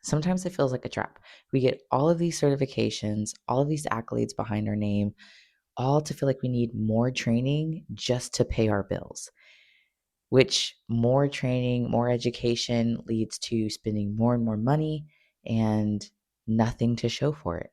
Sometimes it feels like a trap. We get all of these certifications, all of these accolades behind our name, all to feel like we need more training just to pay our bills, which more training, more education leads to spending more and more money and nothing to show for it.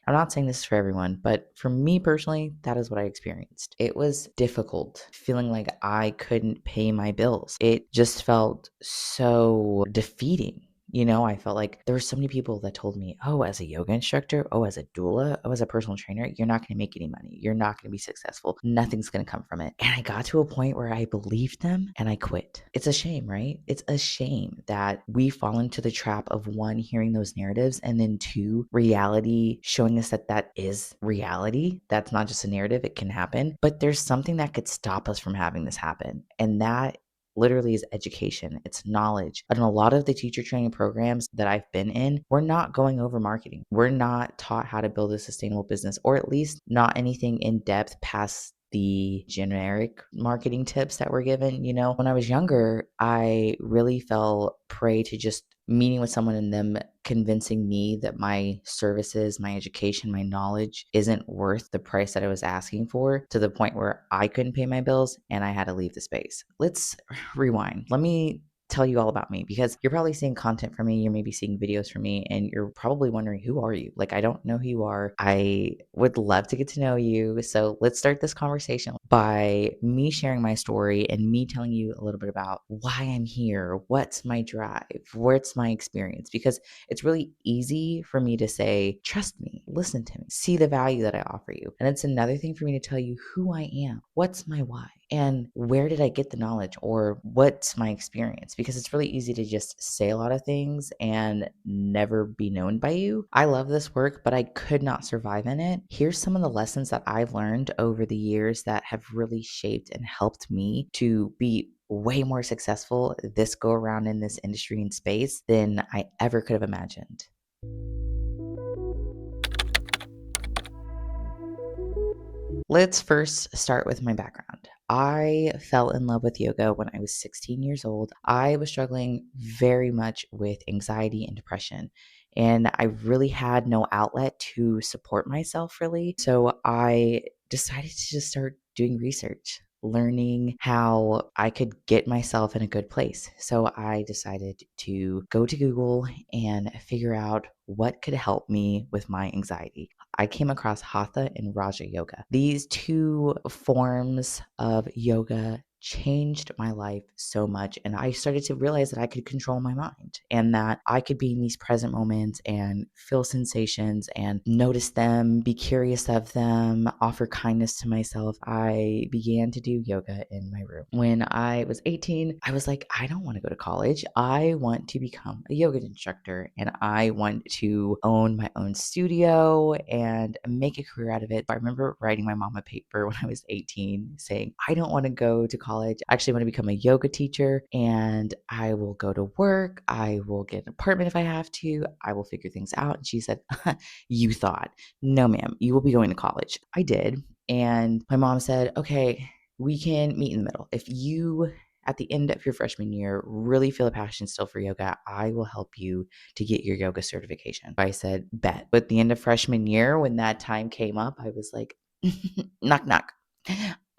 I'm not saying this is for everyone, but for me personally, that is what I experienced. It was difficult feeling like I couldn't pay my bills. It just felt so defeating. I felt like there were so many people that told me, oh, as a yoga instructor, oh, as a doula, oh, as a personal trainer, you're not going to make any money. You're not going to be successful. Nothing's going to come from it. And I got to a point where I believed them and I quit. It's a shame, right? It's a shame that we fall into the trap of one, hearing those narratives, and then two, reality showing us that that is reality. That's not just a narrative, it can happen. But there's something that could stop us from having this happen. And that literally is education. It's knowledge. And a lot of the teacher training programs that I've been in, we're not going over marketing. We're not taught how to build a sustainable business, or at least not anything in depth past the generic marketing tips that were given. When I was younger, I really fell prey to just meeting with someone and them convincing me that my services, my education, my knowledge isn't worth the price that I was asking for, to the point where I couldn't pay my bills and I had to leave the space. Let's rewind. Let me tell you all about me, because you're probably seeing content from me, you're maybe seeing videos from me, and you're probably wondering, who are you? Like, I don't know who you are. I would love to get to know you. So let's start this conversation by me sharing my story and me telling you a little bit about why I'm here, what's my drive, what's my experience, because it's really easy for me to say, trust me, listen to me, see the value that I offer you. And it's another thing for me to tell you who I am, what's my why, and where did I get the knowledge, or what's my experience, because it's really easy to just say a lot of things and never be known by you. I love this work, but I could not survive in it. Here's some of the lessons that I've learned over the years that have really shaped and helped me to be way more successful this go around in this industry and space than I ever could have imagined. Let's first start with my background. I fell in love with yoga when I was 16 years old. I was struggling very much with anxiety and depression, and I really had no outlet to support myself, really. So I decided to just start doing research, learning how I could get myself in a good place. So I decided to go to Google and figure out what could help me with my anxiety. I came across Hatha and Raja Yoga. These two forms of yoga changed my life so much. And I started to realize that I could control my mind and that I could be in these present moments and feel sensations and notice them, be curious of them, offer kindness to myself. I began to do yoga in my room. When I was 18, I was like, I don't want to go to college. I want to become a yoga instructor and I want to own my own studio and make a career out of it. I remember writing my mom a paper when I was 18 saying, I don't want to go to college. I actually want to become a yoga teacher and I will go to work. I will get an apartment if I have to. I will figure things out. And she said, you thought, no, ma'am, you will be going to college. I did. And my mom said, okay, we can meet in the middle. If you, at the end of your freshman year, really feel a passion still for yoga, I will help you to get your yoga certification. I said, bet. But at the end of freshman year, when that time came up, I was like, knock, knock.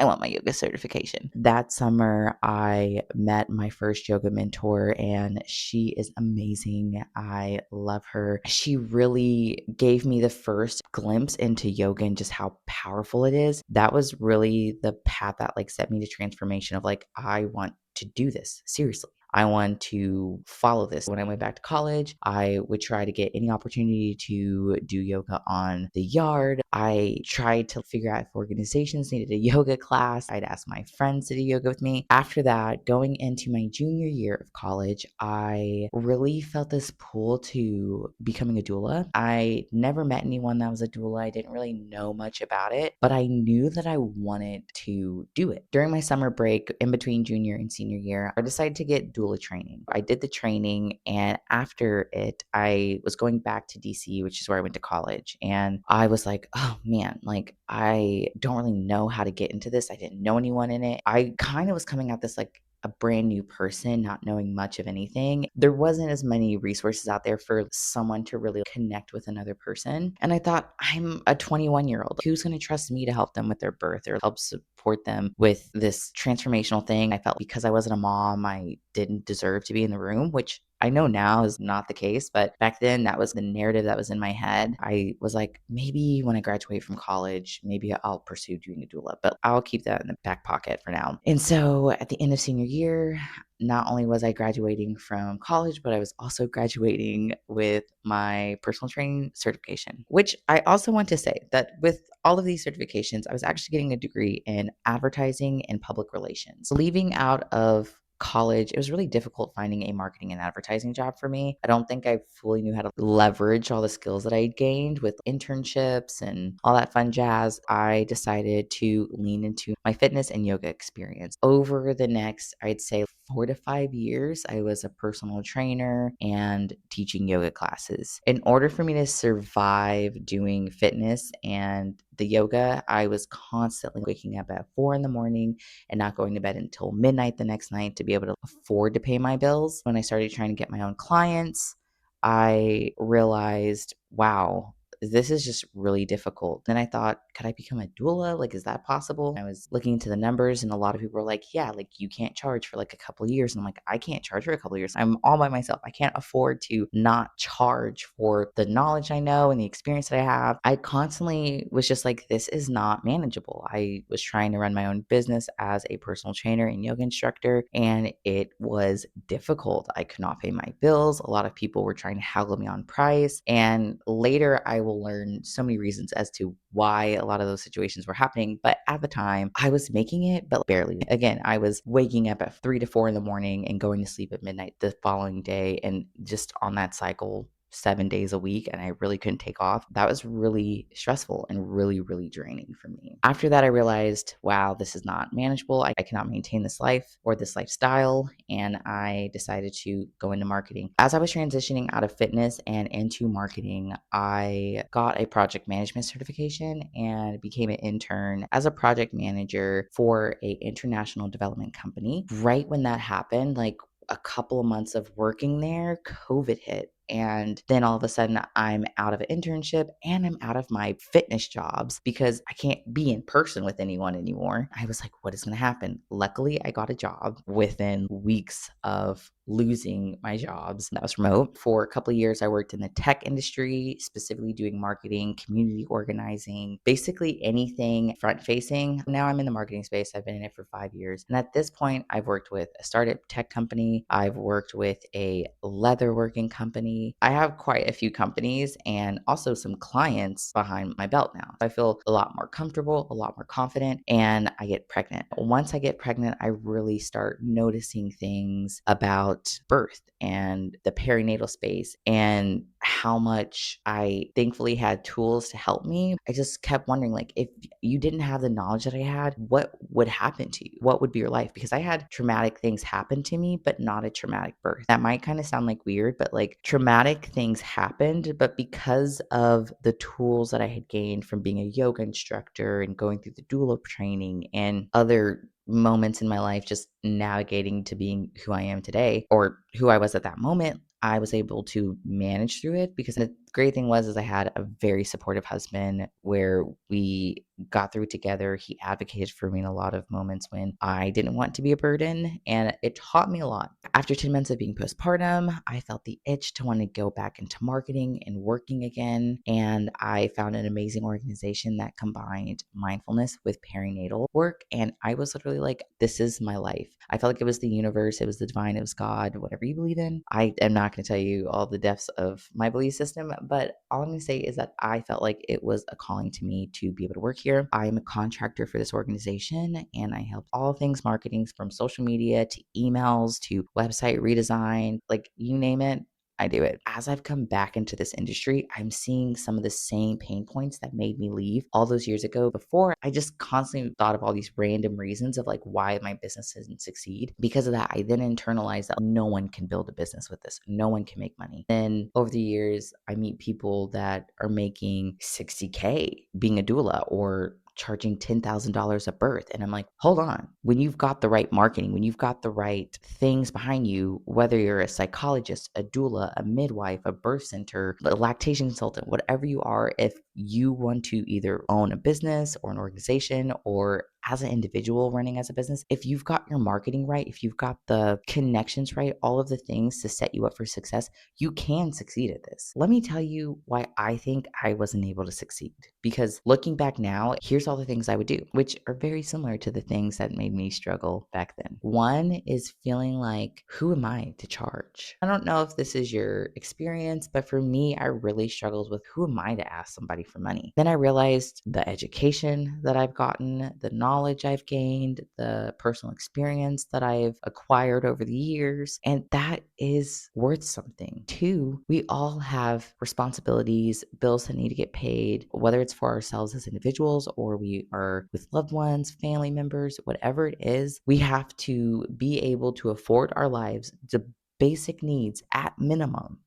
I want my yoga certification. That summer, I met my first yoga mentor, and she is amazing. I love her. She really gave me the first glimpse into yoga and just how powerful it is. That was really the path that set me to transformation of I want to do this seriously. I want to follow this. When I went back to college, I would try to get any opportunity to do yoga on the yard. I tried to figure out if organizations needed a yoga class. I'd ask my friends to do yoga with me. After that, going into my junior year of college, I really felt this pull to becoming a doula. I never met anyone that was a doula. I didn't really know much about it, but I knew that I wanted to do it. During my summer break in between junior and senior year, I decided to get doula training. I did the training, and after it, I was going back to DC, which is where I went to college. And I was like, oh man, I don't really know how to get into this. I didn't know anyone in it. I kind of was coming at this a brand new person, not knowing much of anything, there wasn't as many resources out there for someone to really connect with another person. And I thought, I'm a 21-year-old. Who's going to trust me to help them with their birth or help support them with this transformational thing? I felt because I wasn't a mom, I didn't deserve to be in the room, which I know now is not the case, but back then that was the narrative that was in my head. I was like, maybe when I graduate from college, maybe I'll pursue doing a doula, but I'll keep that in the back pocket for now. And so at the end of senior year, not only was I graduating from college, but I was also graduating with my personal training certification, which I also want to say that with all of these certifications, I was actually getting a degree in advertising and public relations. Leaving out of college, it was really difficult finding a marketing and advertising job for me. I don't think I fully knew how to leverage all the skills that I gained with internships and all that fun jazz. I decided to lean into my fitness and yoga experience. Over the next, I'd say, 4 to 5 years, I was a personal trainer and teaching yoga classes. In order for me to survive doing fitness and the yoga, I was constantly waking up at 4 in the morning and not going to bed until midnight the next night to be able to afford to pay my bills. When I started trying to get my own clients, I realized, wow, this is just really difficult. Then I thought, could I become a doula? Like, is that possible? I was looking into the numbers, and a lot of people were like, yeah, like you can't charge for like a couple of years. And I'm like, I can't charge for a couple of years. I'm all by myself. I can't afford to not charge for the knowledge I know and the experience that I have. I constantly was just like, this is not manageable. I was trying to run my own business as a personal trainer and yoga instructor, and it was difficult. I could not pay my bills. A lot of people were trying to haggle me on price. And later, I will learn so many reasons as to why a lot of those situations were happening. But at the time, I was making it, but barely. Again, I was waking up at 3 to 4 in the morning and going to sleep at midnight the following day, and just on that cycle 7 days a week, and I really couldn't take off. That was really stressful and really, really draining for me. After that, I realized, wow, this is not manageable. I cannot maintain this life or this lifestyle. And I decided to go into marketing. As I was transitioning out of fitness and into marketing, I got a project management certification and became an intern as a project manager for a international development company. Right when that happened, like a couple of months of working there, COVID hit. And then all of a sudden, I'm out of an internship and I'm out of my fitness jobs because I can't be in person with anyone anymore. I was like, what is going to happen? Luckily, I got a job within weeks of losing my jobs. That was remote. For a couple of years, I worked in the tech industry, specifically doing marketing, community organizing, basically anything front facing. Now I'm in the marketing space. I've been in it for 5 years. And at this point, I've worked with a startup tech company. I've worked with a leather working company. I have quite a few companies and also some clients behind my belt now. I feel a lot more comfortable, a lot more confident, and I get pregnant. Once I get pregnant, I really start noticing things about birth and the perinatal space and how much I thankfully had tools to help me. I just kept wondering, like, if you didn't have the knowledge that I had, what would happen to you? What would be your life? Because I had traumatic things happen to me, but not a traumatic birth. That might kind of sound like weird, but like traumatic things happened, but because of the tools that I had gained from being a yoga instructor and going through the doula training and other moments in my life, just navigating to being who I am today or who I was at that moment, I was able to manage through it. Because the great thing was is I had a very supportive husband where we got through together. He advocated for me in a lot of moments when I didn't want to be a burden, and it taught me a lot. After 10 months of being postpartum, I felt the itch to want to go back into marketing and working again, and I found an amazing organization that combined mindfulness with perinatal work, and I was literally like, this is my life. I felt like it was the universe, it was the divine, it was God, whatever you believe in. I am not going to tell you all the depths of my belief system, but all I'm going to say is that I felt like it was a calling to me to be able to work here. I am a contractor for this organization, and I help all things marketing from social media to emails to website redesign, like you name it. I do it. As I've come back into this industry, I'm seeing some of the same pain points that made me leave all those years ago. Before, I just constantly thought of all these random reasons of like why my business doesn't succeed. Because of that, I then internalized that no one can build a business with this. No one can make money. Then over the years, I meet people that are making 60K being a doula or charging $10,000 a birth. And I'm like, hold on. When you've got the right marketing, when you've got the right things behind you, whether you're a psychologist, a doula, a midwife, a birth center, a lactation consultant, whatever you are, if you want to either own a business or an organization or as an individual running as a business, if you've got your marketing right, if you've got the connections right, all of the things to set you up for success, you can succeed at this. Let me tell you why I think I wasn't able to succeed. Because looking back now, here's all the things I would do, which are very similar to the things that made me struggle back then. One is feeling like, who am I to charge? I don't know if this is your experience, but for me, I really struggled with who am I to ask somebody for money? Then I realized the education that I've gotten, the knowledge I've gained, the personal experience that I've acquired over the years, and that is worth something. Two, we all have responsibilities, bills that need to get paid, whether it's for ourselves as individuals or we are with loved ones, family members, whatever it is, we have to be able to afford our lives, the basic needs at minimum,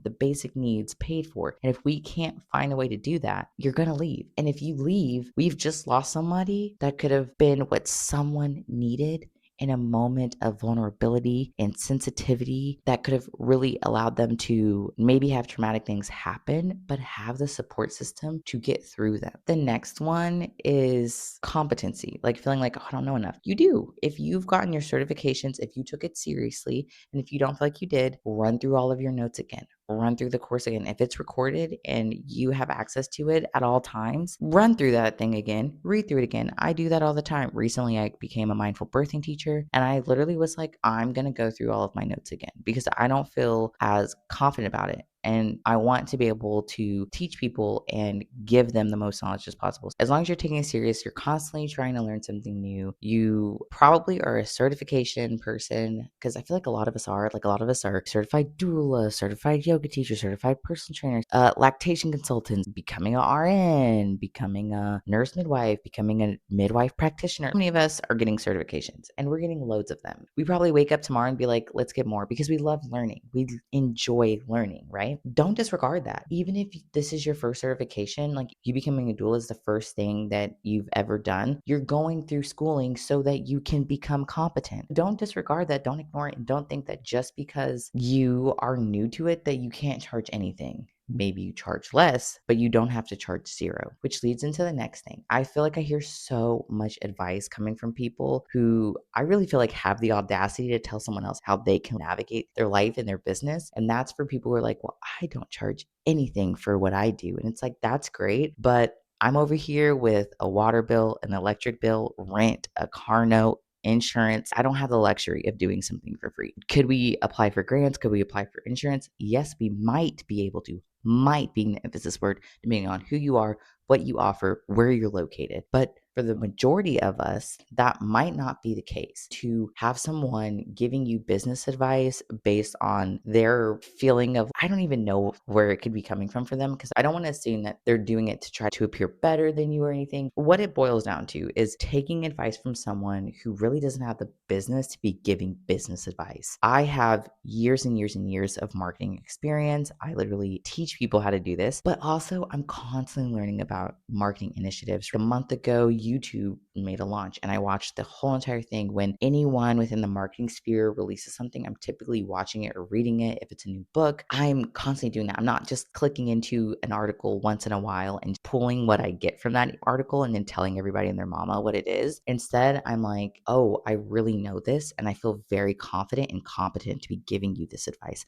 the basic needs paid for. And if we can't find a way to do that, you're going to leave. And if you leave, we've just lost somebody that could have been what someone needed in a moment of vulnerability and sensitivity that could have really allowed them to maybe have traumatic things happen, but have the support system to get through them. The next one is competency, like feeling like, oh, I don't know enough. You do. If you've gotten your certifications, if you took it seriously, and if you don't feel like you did, run through all of your notes again. Run through the course again. If it's recorded and you have access to it at all times, run through that thing again, read through it again. I do that all the time. Recently, I became a mindful birthing teacher, and I literally was like, I'm going to go through all of my notes again because I don't feel as confident about it. And I want to be able to teach people and give them the most knowledge as possible. As long as you're taking it serious, you're constantly trying to learn something new. You probably are a certification person because I feel like a lot of us are. Like a lot of us are certified doula, certified yoga teacher, certified personal trainers, lactation consultants, becoming a RN, becoming a nurse midwife, becoming a midwife practitioner. How many of us are getting certifications? And we're getting loads of them. We probably wake up tomorrow and be like, let's get more because we love learning. We enjoy learning, right? Don't disregard that. Even if this is your first certification, like you becoming a doula is the first thing that you've ever done, you're going through schooling so that you can become competent. Don't disregard that. Don't ignore it. And don't think that just because you are new to it, that you can't charge anything. Maybe you charge less, but you don't have to charge zero, which leads into the next thing. I feel like I hear so much advice coming from people who I really feel like have the audacity to tell someone else how they can navigate their life and their business. And that's for people who are like, well, I don't charge anything for what I do. And it's like, that's great. But I'm over here with a water bill, an electric bill, rent, a car note, insurance. I don't have the luxury of doing something for free. Could we apply for grants? Could we apply for insurance? Yes, we might be able to. Might being the emphasis word, depending on who you are, what you offer, where you're located. But for the majority of us, that might not be the case. To have someone giving you business advice based on their feeling of, I don't even know where it could be coming from for them, because I don't want to assume that they're doing it to try to appear better than you or anything. What it boils down to is taking advice from someone who really doesn't have the business to be giving business advice. I have years and years and years of marketing experience. I literally teach people how to do this, but also I'm constantly learning about marketing initiatives. A month ago, YouTube made a launch and I watched the whole entire thing. When anyone within the marketing sphere releases something, I'm typically watching it or reading it. If it's a new book, I'm constantly doing that. I'm not just clicking into an article once in a while and pulling what I get from that article and then telling everybody and their mama what it is. Instead, I'm like, oh, I really know this and I feel very confident and competent to be giving you this advice.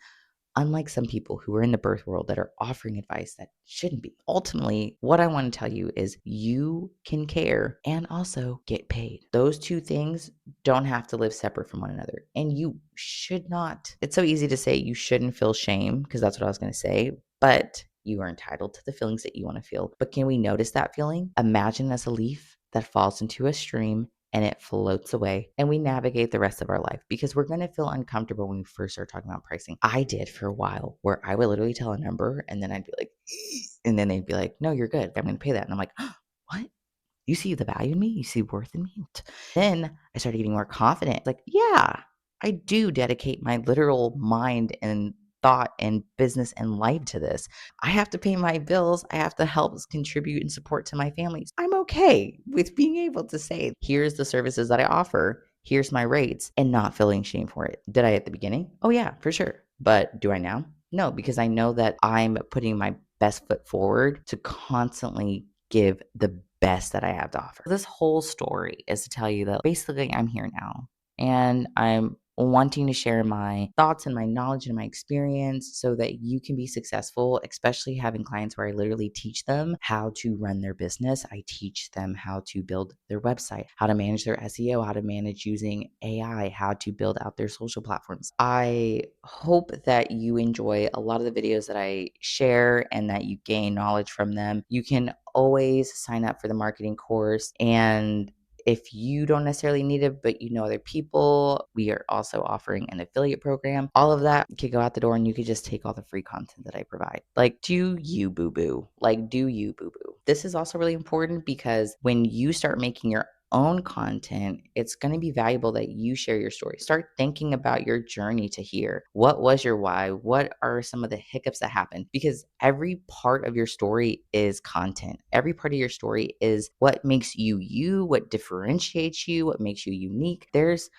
Unlike some people who are in the birth world that are offering advice that shouldn't be. Ultimately, what I want to tell you is you can care and also get paid. Those two things don't have to live separate from one another. And you should not. It's so easy to say you shouldn't feel shame because that's what I was going to say, but you are entitled to the feelings that you want to feel. But can we notice that feeling? Imagine as a leaf that falls into a stream and it floats away and we navigate the rest of our life because we're going to feel uncomfortable when we first start talking about pricing. I did for a while where I would literally tell a number and then I'd be like, and then they'd be like, no, you're good. I'm going to pay that. And I'm like, what? You see the value in me? You see worth in me? Then I started getting more confident. Like, yeah, I do dedicate my literal mind and thought and business and life to this. I have to pay my bills. I have to help contribute and support to my families. I'm okay with being able to say, here's the services that I offer, here's my rates, and not feeling shame for it. Did I at the beginning? Oh, yeah, for sure. But do I now? No, because I know that I'm putting my best foot forward to constantly give the best that I have to offer. This whole story is to tell you that basically I'm here now and I'm wanting to share my thoughts and my knowledge and my experience so that you can be successful, especially having clients where I literally teach them how to run their business. I teach them how to build their website, how to manage their SEO, how to manage using AI, how to build out their social platforms. I hope that you enjoy a lot of the videos that I share and that you gain knowledge from them. You can always sign up for the marketing course, and if you don't necessarily need it, but you know other people, we are also offering an affiliate program. All of that could go out the door and you could just take all the free content that I provide. Like, do you boo boo? Like, do you boo boo? This is also really important because when you start making your own content, it's going to be valuable that you share your story. Start thinking about your journey to here. What was your why? What are some of the hiccups that happened? Because every part of your story is content. Every part of your story is what makes you you, what differentiates you, what makes you unique. There's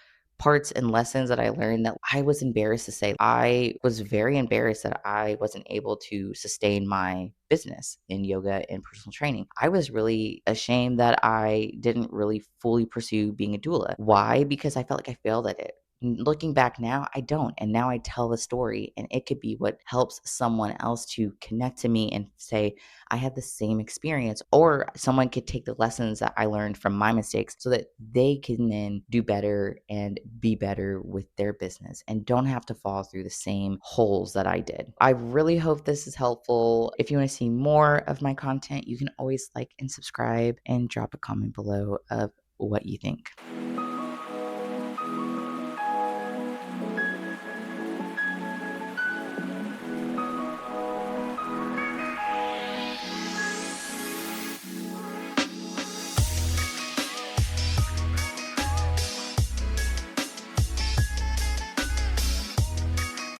parts and lessons that I learned that I was embarrassed to say. I was very embarrassed that I wasn't able to sustain my business in yoga and personal training. I was really ashamed that I didn't really fully pursue being a doula. Why? Because I felt like I failed at it. Looking back now, I don't. And now I tell the story, and it could be what helps someone else to connect to me and say, I had the same experience, or someone could take the lessons that I learned from my mistakes so that they can then do better and be better with their business and don't have to fall through the same holes that I did. I really hope this is helpful. If you want to see more of my content, you can always like and subscribe and drop a comment below of what you think.